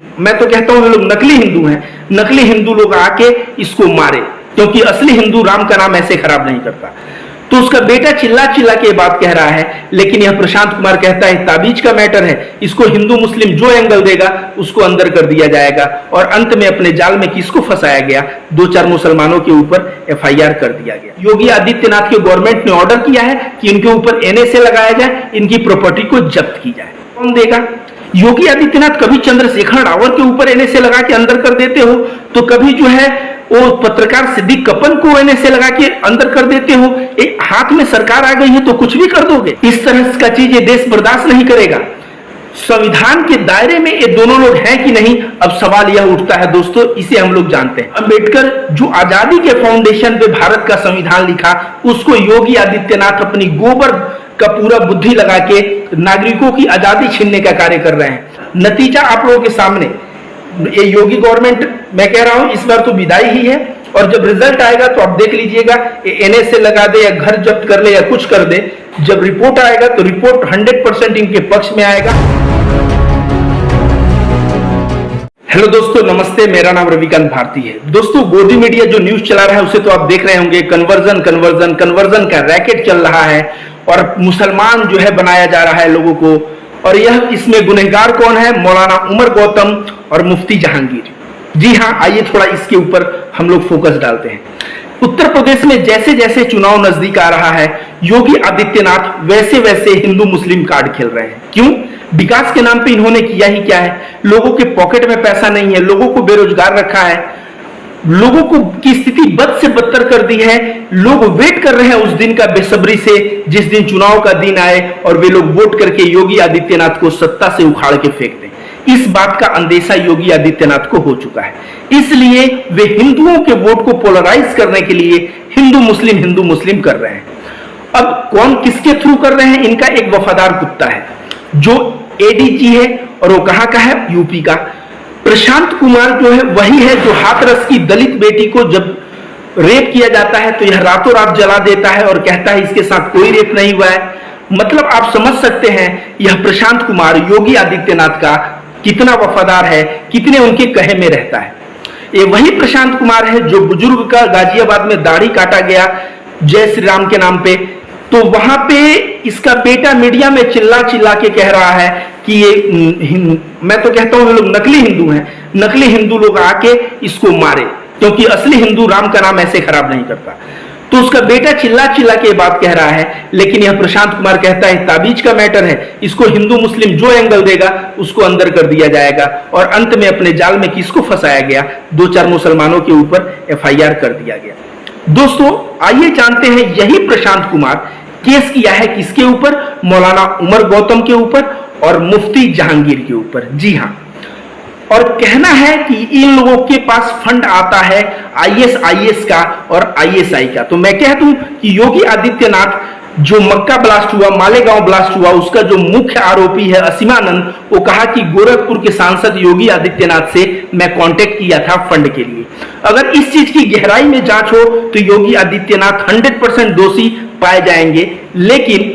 मैं तो कहता हूं ये लोग नकली हिंदू हैं। नकली हिंदू लोग आके इसको मारे, क्योंकि असली हिंदू राम का नाम ऐसे खराब नहीं करता। तो उसका बेटा चिल्ला चिल्ला के बात कह रहा है, लेकिन यह प्रशांत कुमार कहता है ताबीज का मैटर है, इसको हिंदू मुस्लिम जो एंगल देगा उसको अंदर कर दिया जाएगा। और अंत में अपने जाल में किसको फंसाया गया? 2-4 मुसलमानों के ऊपर FIR कर दिया गया। योगी आदित्यनाथ के गवर्नमेंट ने ऑर्डर किया है कि इनके ऊपर NSA लगाया जाए, इनकी प्रॉपर्टी को जब्त की जाए। कौन देगा? योगी आदित्यनाथ कभी चंद्रशेखर रावत के ऊपर NSA लगा के अंदर कर देते हो, तो कभी जो है वो पत्रकार सिद्दीक कपन को NSA लगा के अंदर कर देते हो। एक हाथ में सरकार आ गई है तो कुछ भी कर दोगे। इस तरह का चीज ये देश बर्दाश्त नहीं करेगा। संविधान के दायरे में ये दोनों लोग हैं कि नहीं, अब सवाल यह उठता है दोस्तों, इसे हम लोग जानते हैं। अंबेडकर जो आजादी के फाउंडेशन पे भारत का संविधान लिखा, उसको योगी आदित्यनाथ अपनी गोबर का पूरा बुद्धि लगा के नागरिकों की आजादी छीनने का कार्य कर रहे हैं। नतीजा आप लोगों के सामने, ये योगी गवर्नमेंट, मैं कह रहा हूं इस बार तो विदाई ही है, और जब रिजल्ट आएगा तो आप देख लीजिएगा, ये NSA लगा दे या घर जब्त कर ले या कुछ कर दे, जब रिपोर्ट आएगा तो रिपोर्ट 100% इनके पक्ष में आएगा। हेलो दोस्तों, नमस्ते, मेरा नाम रविकांत भारती है। दोस्तों, गोदी मीडिया जो न्यूज चला रहा है उसे तो आप देख रहे होंगे, कन्वर्जन का रैकेट चल रहा है और मुसलमान जो है बनाया जा रहा है लोगों को। और यह इसमें गुनहगार कौन है? मौलाना उमर गौतम और मुफ्ती जहांगीर। जी हाँ, आइए थोड़ा इसके ऊपर हम लोग फोकस डालते हैं। उत्तर प्रदेश में जैसे जैसे चुनाव नजदीक आ रहा है, योगी आदित्यनाथ वैसे वैसे हिंदू मुस्लिम कार्ड खेल रहे हैं। क्यों? विकास के नाम पे इन्होंने किया ही क्या है? लोगों के पॉकेट में पैसा नहीं है, लोगों को बेरोजगार रखा है, लोगों को की स्थिति बद से बदतर कर दी है। लोग वेट कर रहे हैं उस दिन का बेसब्री से, जिस दिन चुनाव का दिन आए और वे लोग वोट करके योगी आदित्यनाथ को सत्ता से उखाड़ के फेंक दें। इस बात का अंदेशा योगी आदित्यनाथ को हो चुका है, इसलिए वे हिंदुओं के वोट को पोलराइज करने के लिए हिंदू मुस्लिम कर रहे हैं। अब कौन किसके थ्रू कर रहे हैं? इनका एक वफादार कुत्ता है जो ADG है, और वो कहां का है? यूपी का। प्रशांत कुमार जो है वही है जो हाथरस की दलित बेटी को जब रेप किया जाता है तो यह रातों रात जला देता है और कहता है इसके साथ कोई रेप नहीं हुआ है। मतलब आप समझ सकते हैं यह प्रशांत कुमार योगी आदित्यनाथ का कितना वफादार है, कितने उनके कहे में रहता है। ये वही प्रशांत कुमार है जो बुजुर्ग का गाजियाबाद में दाढ़ी काटा गया जय श्री राम के नाम पे, तो वहां पे इसका बेटा मीडिया में चिल्ला चिल्ला के कह रहा है कि ये मैं तो कहता हूं ये लोग नकली हिंदू हैं। नकली हिंदू लोग आके इसको मारे, क्योंकि असली हिंदू राम का नाम ऐसे खराब नहीं करता। तो उसका बेटा चिल्ला चिल्ला के बात कह रहा है, लेकिन यह प्रशांत कुमार कहता है ताबीज का मैटर है, इसको हिंदू मुस्लिम जो एंगल देगा उसको अंदर कर दिया जाएगा। और अंत में अपने जाल में किसको फंसाया गया? 2-4 मुसलमानों के ऊपर FIR कर दिया गया। दोस्तों, आइए जानते हैं यही प्रशांत कुमार केस किया है किसके ऊपर? मौलाना उमर गौतम के ऊपर और मुफ्ती जहांगीर के ऊपर। जी हाँ, और कहना है कि इन लोगों के पास फंड आता है IS का और ISI का। तो मैं कह दूं कि योगी आदित्यनाथ जो मक्का ब्लास्ट हुआ, मालेगांव ब्लास्ट हुआ, उसका जो मुख्य आरोपी है असीमानंद, वो कहा कि गोरखपुर के सांसद योगी आदित्यनाथ से मैं कांटेक्ट किया था फंड के लिए। अगर इस चीज की गहराई में जांच हो तो योगी आदित्यनाथ 100% दोषी पाए जाएंगे। लेकिन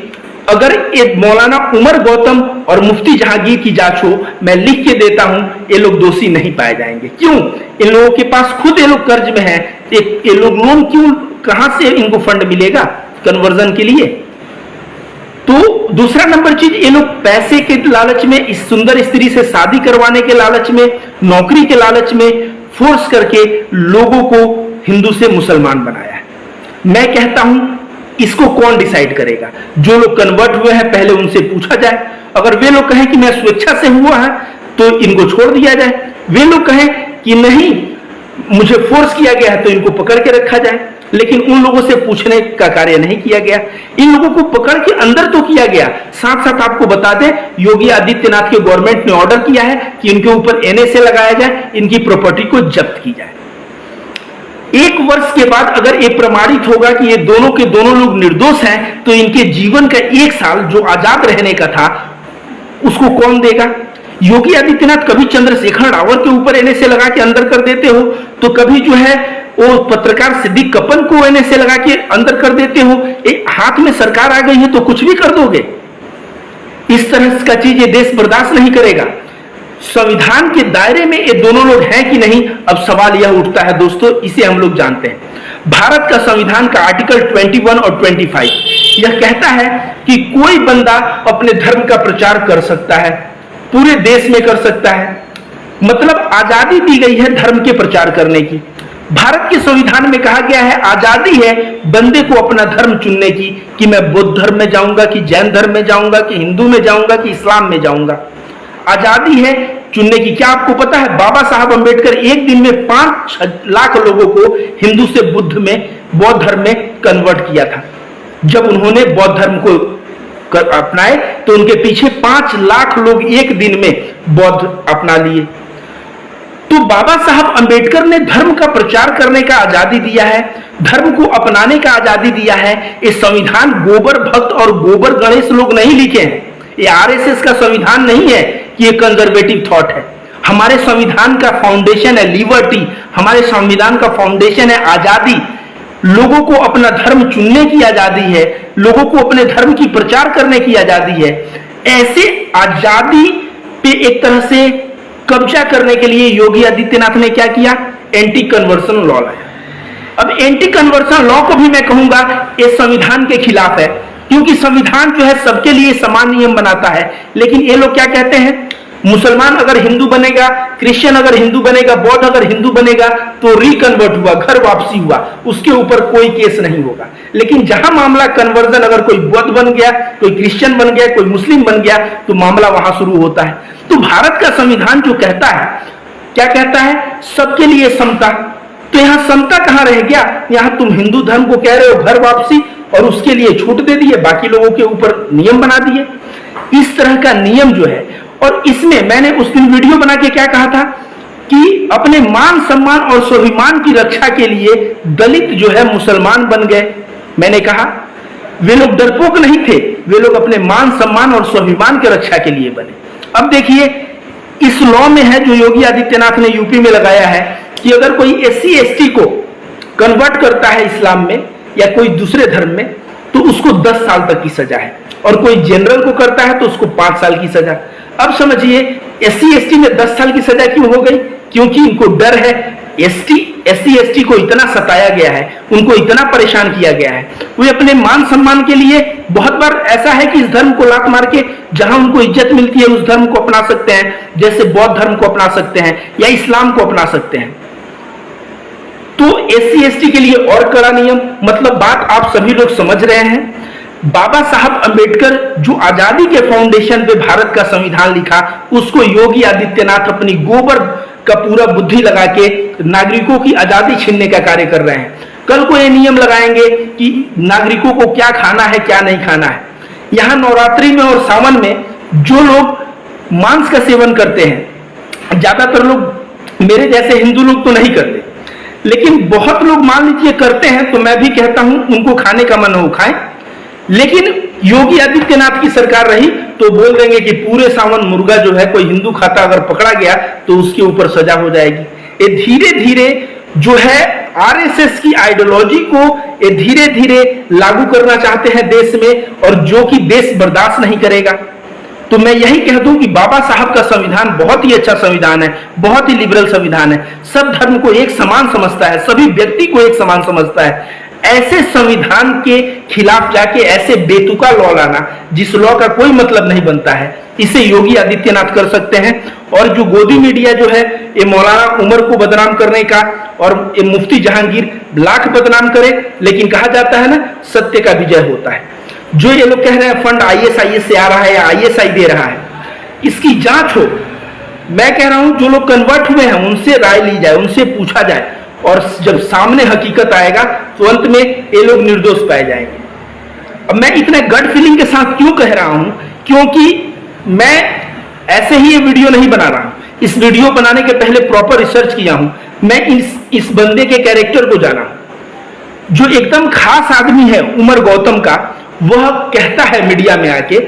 अगर एक मौलाना उमर गौतम और मुफ्ती जहांगीर की जांच हो, मैं लिख के देता हूं, ये लोग दोषी नहीं पाए जाएंगे। क्यों? इन लोगों के पास खुद ये लोग कर्ज में हैं, ये लोग लोन क्यों, कहां से इनको फंड मिलेगा कन्वर्जन के लिए? तो दूसरा नंबर चीज, ये लोग पैसे के लालच में, इस सुंदर स्त्री से शादी करवाने के लालच में, नौकरी के लालच में फोर्स करके लोगों को हिंदू से मुसलमान बनाया है। मैं कहता हूं इसको कौन डिसाइड करेगा? जो लोग कन्वर्ट हुए हैं पहले उनसे पूछा जाए। अगर वे लोग कहें कि मैं स्वेच्छा से हुआ है तो इनको छोड़ दिया जाए। वे लोग कहें कि नहीं मुझे फोर्स किया गया है तो इनको पकड़ के रखा जाए। लेकिन उन लोगों से पूछने का कार्य नहीं किया गया। इन लोगों को पकड़ के अंदर तो किया गया। साथ साथ आपको बता दें, योगी आदित्यनाथ के गवर्नमेंट ने ऑर्डर किया है कि इनके ऊपर NSA लगाया जाए, इनकी प्रॉपर्टी को जब्त की जाए। 1 वर्ष के बाद अगर ये प्रमाणित होगा कि ये दोनों के दोनों लोग निर्दोष हैं, तो इनके जीवन का 1 साल जो आजाद रहने का था उसको कौन देगा? योगी आदित्यनाथ कभी चंद्रशेखर रावत के ऊपर NSA लगा के अंदर कर देते हो, तो कभी जो है वो पत्रकार सिद्दीक कपन को NSA लगा के अंदर कर देते हो। एक हाथ में सरकार आ गई है तो कुछ भी कर दोगे। इस तरह का चीज ये देश बर्दाश्त नहीं करेगा। संविधान के दायरे में ये दोनों लोग हैं कि नहीं, अब सवाल यह उठता है दोस्तों, इसे हम लोग जानते हैं। भारत का संविधान का आर्टिकल 21 और 25 यह कहता है कि कोई बंदा अपने धर्म का प्रचार कर सकता है, पूरे देश में कर सकता है, मतलब आजादी दी गई है धर्म के प्रचार करने की। भारत के संविधान में कहा गया है आजादी है बंदे को अपना धर्म चुनने की, कि मैं बुद्ध धर्म में जाऊंगा, कि जैन धर्म में जाऊंगा, कि हिंदू में जाऊंगा, कि इस्लाम में जाऊंगा। आजादी है चुनने की। क्या आपको पता है बाबा साहब अंबेडकर एक दिन में 5 लाख लोगों को हिंदू से बौद्ध धर्म में कन्वर्ट किया था। जब उन्होंने बौद्ध धर्म को अपनाए तो उनके पीछे 5 लाख लोग एक दिन में बौद्ध अपना लिए। तो बाबा साहब अंबेडकर ने धर्म का प्रचार करने का आजादी दिया है, धर्म को अपनाने का आजादी दिया है। ये संविधान गोबर भक्त और गोबर गणेश लोग नहीं लिखे हैं, ये आरएसएस का संविधान नहीं है कि ये कंजर्वेटिव थॉट है। हमारे संविधान का फाउंडेशन है लिबर्टी, हमारे संविधान का फाउंडेशन है आजादी। लोगों को अपना धर्म चुनने की आजादी है, लोगों को अपने धर्म की प्रचार करने की आजादी है। ऐसे आजादी पे एक तरह से कब्जा करने के लिए योगी आदित्यनाथ ने क्या किया, एंटी कन्वर्सन लॉ लाया। अब एंटी कन्वर्सन लॉ को भी मैं कहूंगा ये संविधान के खिलाफ है, क्योंकि संविधान जो है सबके लिए समान नियम बनाता है। लेकिन ये लोग क्या कहते हैं, मुसलमान अगर हिंदू बनेगा, क्रिश्चियन अगर हिंदू बनेगा, बौद्ध अगर हिंदू बनेगा तो रिकन्वर्ट हुआ, घर वापसी हुआ, उसके ऊपर कोई केस नहीं होगा। लेकिन जहां मामला कन्वर्जन, अगर कोई बौद्ध बन गया, कोई क्रिश्चियन बन गया, कोई मुस्लिम बन गया, तो मामला वहां शुरू होता है। तो भारत का संविधान जो कहता है, क्या कहता है, सबके लिए समता। तो यहां समता कहां रह गया, यहां तुम हिंदू धर्म को कह रहे हो घर वापसी और उसके लिए छूट दे दिए, बाकी लोगों के ऊपर नियम बना दिए। इस तरह का नियम जो है, और इसमें मैंने उस दिन वीडियो बना के क्या कहा था कि अपने मान सम्मान और स्वाभिमान की रक्षा के लिए दलित जो है मुसलमान बन गए। मैंने कहा वे लोग डरपोक नहीं थे, वे लोग अपने मान सम्मान और स्वाभिमान की रक्षा के लिए बने। अब देखिए इस लॉ में है जो योगी आदित्यनाथ ने यूपी में लगाया है कि अगर कोई एससी एसटी को कन्वर्ट करता है इस्लाम में या कोई दूसरे धर्म में तो उसको 10 साल तक की सजा है, और कोई जनरल को करता है तो उसको 5 साल की सजा। अब समझिए एससी एसटी में 10 साल की सजा क्यों हो गई, क्योंकि इनको डर है। एससी एसटी को इतना सताया गया है, उनको इतना परेशान किया गया है, वे अपने मान सम्मान के लिए बहुत बार ऐसा है कि इस धर्म को लात मार के जहां उनको इज्जत मिलती है उस धर्म को अपना सकते हैं, जैसे बौद्ध धर्म को अपना सकते हैं या इस्लाम को अपना सकते हैं। तो एससी एसटी के लिए और कड़ा नियम, मतलब बात आप सभी लोग समझ रहे हैं। बाबा साहब अंबेडकर जो आजादी के फाउंडेशन पे भारत का संविधान लिखा, उसको योगी आदित्यनाथ अपनी गोबर का पूरा बुद्धि लगा के नागरिकों की आजादी छीनने का कार्य कर रहे हैं। कल को ये नियम लगाएंगे कि नागरिकों को क्या खाना है क्या नहीं खाना है। यहाँ नवरात्रि में और सावन में जो लोग मांस का सेवन करते हैं, ज्यादातर लोग मेरे जैसे हिंदू लोग तो नहीं करते, लेकिन बहुत लोग मान लीजिए करते हैं, तो मैं भी कहता हूं उनको खाने का मन हो खाएं। लेकिन योगी आदित्यनाथ की सरकार रही तो बोल देंगे कि पूरे सावन मुर्गा जो है कोई हिंदू खाता अगर पकड़ा गया तो उसके ऊपर सजा हो जाएगी। ये धीरे धीरे जो है आरएसएस की आइडियोलॉजी को ये धीरे धीरे लागू करना चाहते हैं देश में, और जो कि देश बर्दाश्त नहीं करेगा। तो मैं यही कह दूं कि बाबा साहब का संविधान बहुत ही अच्छा संविधान है, बहुत ही लिबरल संविधान है, सब धर्म को एक समान समझता है, सभी व्यक्ति को एक समान समझता है। ऐसे संविधान के खिलाफ जाके ऐसे बेतुका लॉ लाना जिस लॉ का कोई मतलब नहीं बनता है, इसे योगी आदित्यनाथ कर सकते हैं। और जो गोदी मीडिया जो है ये मौलाना उमर को बदनाम करने का और ये मुफ्ती जहांगीर लाख बदनाम करे, लेकिन कहा जाता है ना सत्य का विजय होता है। जो ये लोग कह रहे हैं फंड आईएसआईएस से आ रहा है या आईएसआई दे रहा है, इसकी जांच हो। मैं कह रहा हूं जो लोग कन्वर्ट हुए हैं उनसे राय ली जाए, उनसे पूछा जाए, और जब सामने हकीकत आएगा तो अंत में ये लोग निर्दोष पाए जाएंगे। अब मैं इतना गट फीलिंग के साथ क्यों कह रहा हूं, क्योंकि मैं ऐसे ही ये वीडियो नहीं बना रहा हूं। इस वीडियो बनाने के पहले प्रॉपर रिसर्च किया हूं। मैं इस बंदे के कैरेक्टर को जाना, जो एकदम खास आदमी है उमर गौतम का। वह कहता है मीडिया में आके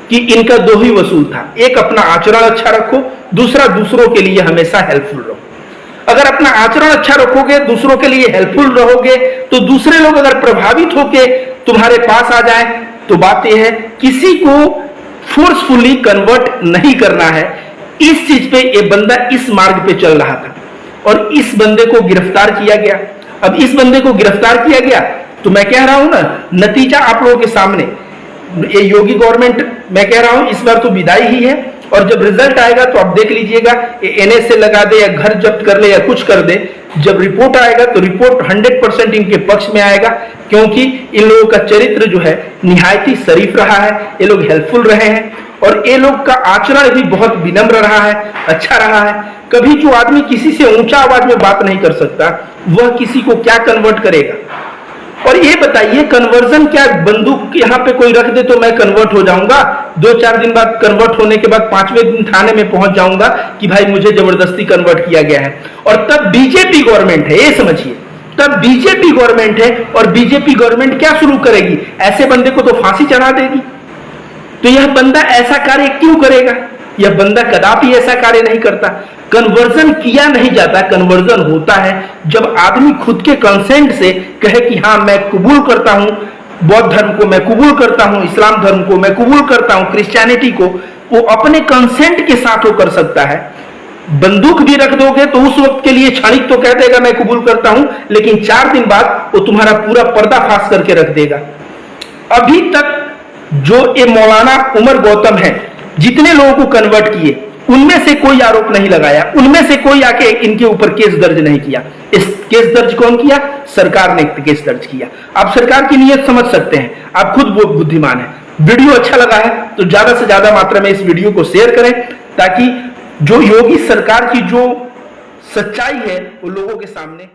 कि इनका 2 ही वसूल था, एक अपना आचरण अच्छा रखो, दूसरा दूसरों के लिए हमेशा हेल्पफुल रहो। अगर अपना आचरण अच्छा रखोगे, दूसरों के लिए हेल्पफुल रहोगे, तो दूसरे लोग अगर प्रभावित होके तुम्हारे पास आ जाए, तो बात यह है किसी को फोर्सफुली कन्वर्ट नहीं करना है। इस चीज पे ये बंदा इस मार्ग पे चल रहा था और इस बंदे को गिरफ्तार किया गया। अब इस बंदे को गिरफ्तार किया गया तो मैं कह रहा हूं ना, नतीजा आप लोगों के सामने, ये योगी गवर्नमेंट मैं कह रहा हूं इस बार तो विदाई ही है। और जब रिजल्ट आएगा तो आप देख लीजिएगा, एनएसए लगा दे या घर जब्त कर ले या कुछ कर दे, जब रिपोर्ट आएगा तो रिपोर्ट 100% इनके पक्ष में आएगा, क्योंकि इन लोगों का चरित्र जो है निहायत ही शरीफ रहा है, ये लोग हेल्पफुल रहे हैं और ये लोग का आचरण भी बहुत विनम्र रहा है, अच्छा रहा है। कभी जो आदमी किसी से ऊंचा आवाज में बात नहीं कर सकता, वह किसी को क्या कन्वर्ट करेगा। और ये बताइए, कन्वर्जन क्या बंदूक यहाँ पे कोई रख दे तो मैं कन्वर्ट हो जाऊंगा, 2-4 दिन बाद कन्वर्ट होने के बाद 5वें दिन थाने में पहुंच जाऊंगा कि भाई मुझे जबरदस्ती कन्वर्ट किया गया है। और तब बीजेपी गवर्नमेंट है, ये समझिए, तब बीजेपी गवर्नमेंट है और बीजेपी गवर्नमेंट क्या शुरू करेगी, ऐसे बंदे को तो फांसी चढ़ा देगी। तो यह बंदा ऐसा कार्य क्यों करेगा? यह बंदा कदापि ऐसा कार्य नहीं करता। कन्वर्जन किया नहीं जाता, कन्वर्जन होता है जब आदमी खुद के कंसेंट से कहे कि हाँ मैं कबूल करता हूं बौद्ध धर्म को, मैं कबूल करता हूं इस्लाम धर्म को, मैं कबूल करता हूं क्रिश्चियनिटी को। वो अपने कंसेंट के साथ वो कर सकता है। बंदूक भी रख दोगे तो उस वक्त के लिए क्षणिक तो कह देगा मैं कबूल करता हूं, लेकिन 4 दिन बाद वो तुम्हारा पूरा पर्दाफाश करके रख देगा। अभी तक जो ये मौलाना उमर गौतम है, जितने लोगों को कन्वर्ट किए, उनमें से कोई आरोप नहीं लगाया, उनमें से कोई आके इनके ऊपर केस दर्ज नहीं किया। इस केस दर्ज कौन किया? सरकार ने केस दर्ज किया। आप सरकार की नीयत समझ सकते हैं, आप खुद बहुत बुद्धिमान हैं। वीडियो अच्छा लगा है तो ज्यादा से ज्यादा मात्रा में इस वीडियो को शेयर करें, ताकि जो योगी सरकार की जो सच्चाई है वो लोगों के सामने